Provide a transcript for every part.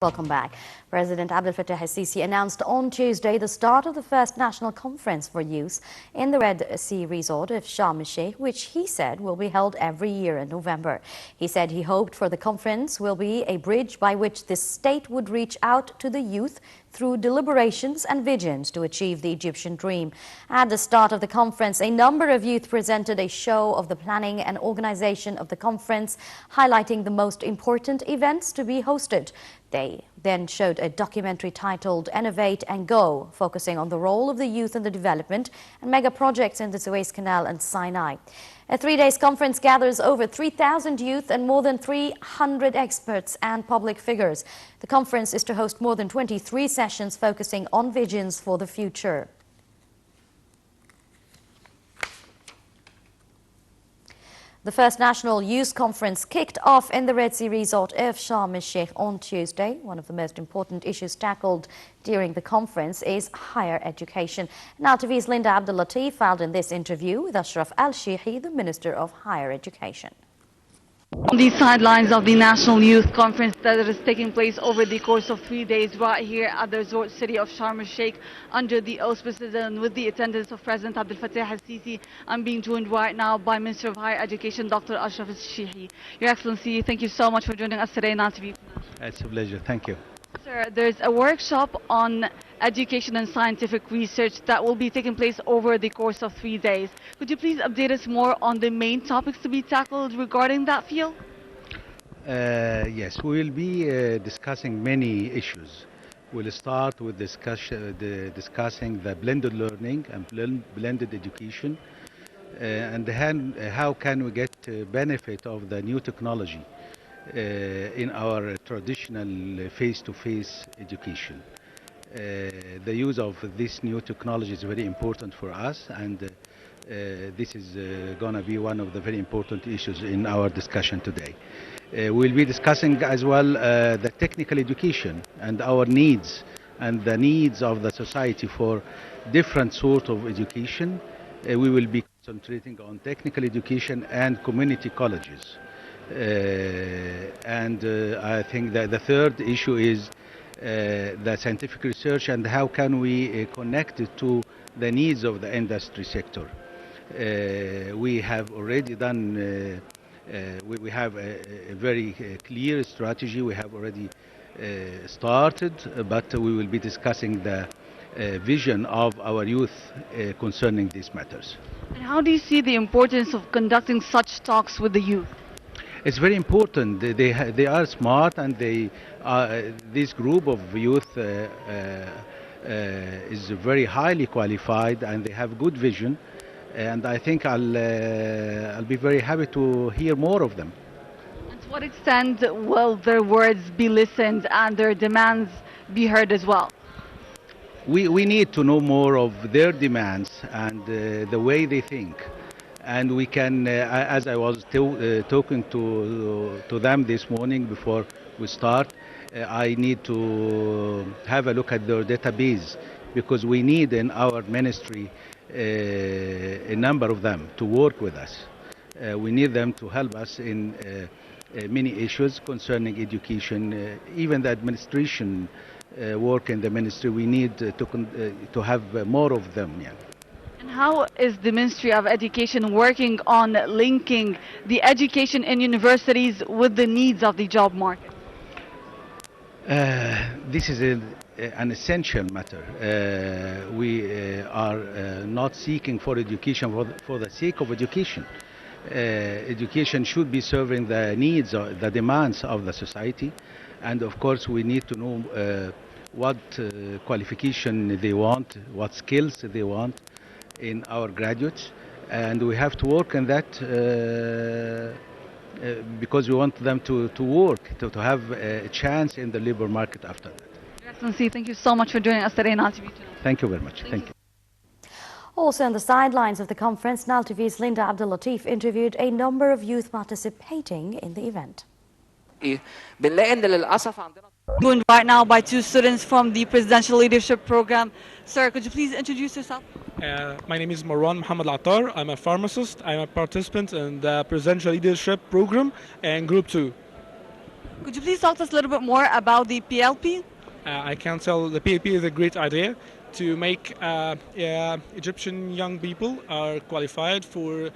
Welcome back. President Abdel Fattah al-Sisi announced on Tuesday the start of the first national conference for youth in the Red Sea resort of Sharm el-Sheikh, which he said will be held every year in November. He said he hoped for the conference will be a bridge by which the state would reach out to the youth through deliberations and visions to achieve the Egyptian dream. At the start of the conference, a number of youth presented a show of the planning and organization of the conference, highlighting the most important events to be hosted. They then showed a documentary titled Innovate and Go, focusing on the role of the youth in the development and mega projects in the Suez Canal and Sinai. A 3-day conference gathers over 3,000 youth and more than 300 experts and public figures. The conference is to host more than 23 sessions focusing on visions for the future. The first national youth conference kicked off in the Red Sea resort of Sharm el-Sheikh on Tuesday. One of the most important issues tackled during the conference is higher education. Nile TV's Linda Abdul Latif filed in this interview with Ashraf Al-Shihi, the Minister of Higher Education. On the sidelines of the National Youth Conference that is taking place over the course of 3 days right here at the resort city of Sharm el-Sheikh under the auspices and with the attendance of President Abdel Fattah al-Sisi, I'm being joined right now by Minister of Higher Education, Dr. Ashraf Al-Shihi. Your Excellency, thank you so much for joining us today, Nile TV. It's a pleasure. Thank you. Sir, there's a workshop on education and scientific research that will be taking place over the course of 3 days. Could you please update us more on the main topics to be tackled regarding that field? Yes, we will be discussing many issues. We'll start with discussing the blended learning and blended education and how can we get benefit of the new technology in our traditional face-to-face education. The use of this new technology is very important for us, and this is going to be one of the very important issues in our discussion today. We'll be discussing as well the technical education and our needs and the needs of the society for different sort of education. We will be concentrating on technical education and community colleges. I think that the third issue is the scientific research and how can we connect it to the needs of the industry sector. We have already done, we have a very clear strategy. We have already started, but we will be discussing the vision of our youth concerning these matters. And how do you see the importance of conducting such talks with the youth? It's very important. They are smart, and this group of youth is very highly qualified, and they have good vision. And I think I'll be very happy to hear more of them. And to what extent will their words be listened and their demands be heard as well? We need to know more of their demands and the way they think. And we can, as I was talking to them this morning before we start, I need to have a look at their database, because we need in our ministry a number of them to work with us. We need them to help us in many issues concerning education, even the administration work in the ministry. We need to have more of them. Yeah. And how is the Ministry of Education working on linking the education in universities with the needs of the job market? This is an essential matter. We are not seeking for education for the sake of education. Education should be serving the needs, or the demands of the society. And of course, we need to know what qualification they want, what skills they want in our graduates, and we have to work on that because we want them to work, to have a chance in the labor market after that. Your Excellency, thank you so much for joining us today on Nile TV. Thank you very much. Thank you. Also on the sidelines of the conference, Nile TV's Linda Abdul Latif interviewed a number of youth participating in the event. Joined right now by two students from the Presidential Leadership Program. Sir, could you please introduce yourself? My name is Marwan Muhammad Attar. I'm a pharmacist. I'm a participant in the Presidential Leadership Program and Group 2. Could you please talk to us a little bit more about the PLP? I can tell the PLP is a great idea to make Egyptian young people are qualified to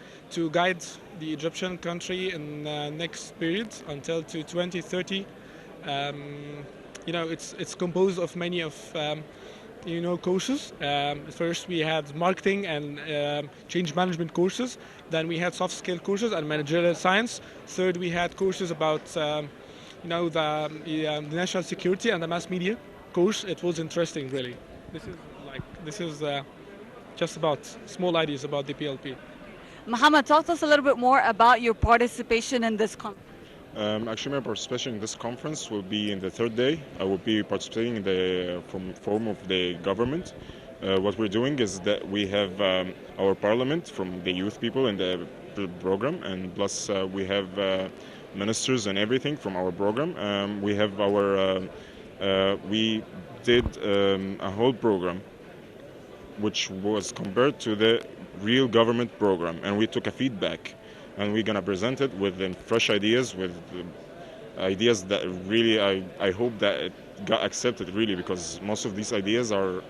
guide the Egyptian country in next period until to 2030. It's composed of many of courses. First we had marketing and change management courses. Then we had soft skill courses and managerial science. Third, we had courses about the national security and the mass media course. It was interesting, really. This is just about small ideas about the PLP. Mohammed, talk to us a little bit more about your participation in this conference. Actually, my participation in this conference will be in the third day. I will be participating in the form of the government. What we're doing is that we have our parliament from the youth people in the program, and plus we have ministers and everything from our program. We have we did a whole program which was compared to the real government program, and we took a feedback. And we're going to present it with fresh ideas, with ideas that really I hope that it got accepted, really, because most of these ideas are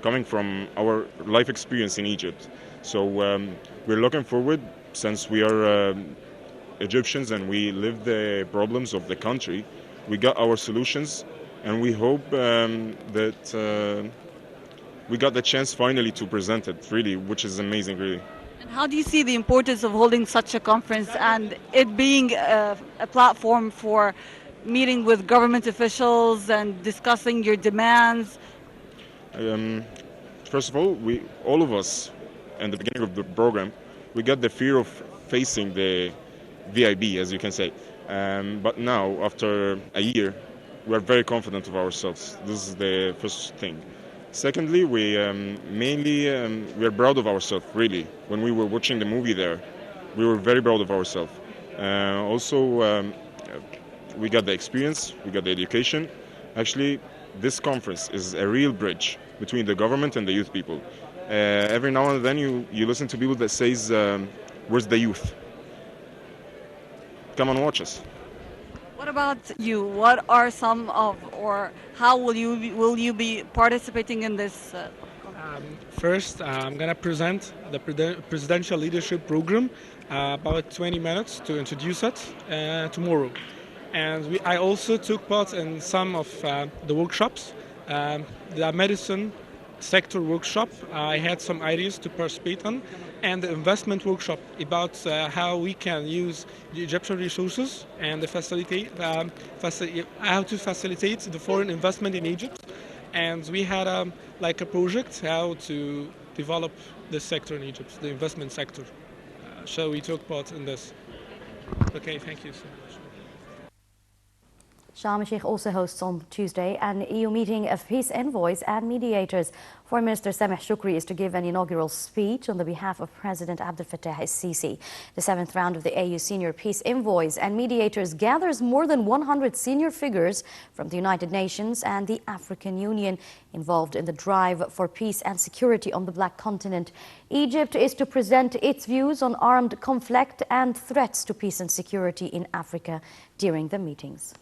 coming from our life experience in Egypt. So we're looking forward, since we are Egyptians and we live the problems of the country, we got our solutions, and we hope that we got the chance finally to present it, really, which is amazing, really. And how do you see the importance of holding such a conference and it being a platform for meeting with government officials and discussing your demands? First of all, all of us, in the beginning of the program, we got the fear of facing the VIB, as you can say. But now, after a year, we are very confident of ourselves. This is the first thing. Secondly, we are proud of ourselves, really. When we were watching the movie there, we were very proud of ourselves. Also, we got the experience, we got the education. Actually, this conference is a real bridge between the government and the youth people. Every now and then you listen to people that says, where's the youth? Come and watch us. What about you? What are some of, or how will you be participating in this? First, I'm going to present the Presidential Leadership Program, about 20 minutes to introduce it tomorrow. And I also took part in some of the workshops. The medicine sector workshop, I had some ideas to participate in, and the investment workshop about how we can use the Egyptian resources and how to facilitate the foreign investment in Egypt. And we had a project how to develop this sector in Egypt, the investment sector. So we took part in this. Okay, thank you so much. Sharm el-Sheikh also hosts on Tuesday an EU meeting of peace envoys and mediators. Foreign Minister Sameh Shoukry is to give an inaugural speech on the behalf of President Abdel Fattah el-Sisi. The 7th round of the AU Senior Peace Envoys and Mediators gathers more than 100 senior figures from the United Nations and the African Union involved in the drive for peace and security on the Black Continent. Egypt is to present its views on armed conflict and threats to peace and security in Africa during the meetings.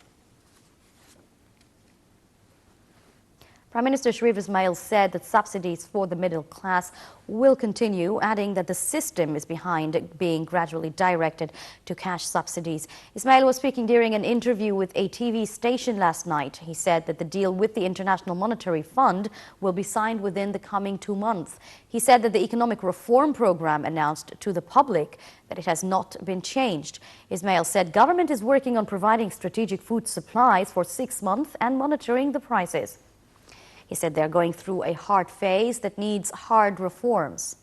Prime Minister Sharif Ismail said that subsidies for the middle class will continue, adding that the system is behind being gradually directed to cash subsidies. Ismail was speaking during an interview with a TV station last night. He said that the deal with the International Monetary Fund will be signed within the coming 2 months. He said that the economic reform program announced to the public that it has not been changed. Ismail said government is working on providing strategic food supplies for 6 months and monitoring the prices. He said they're going through a hard phase that needs hard reforms.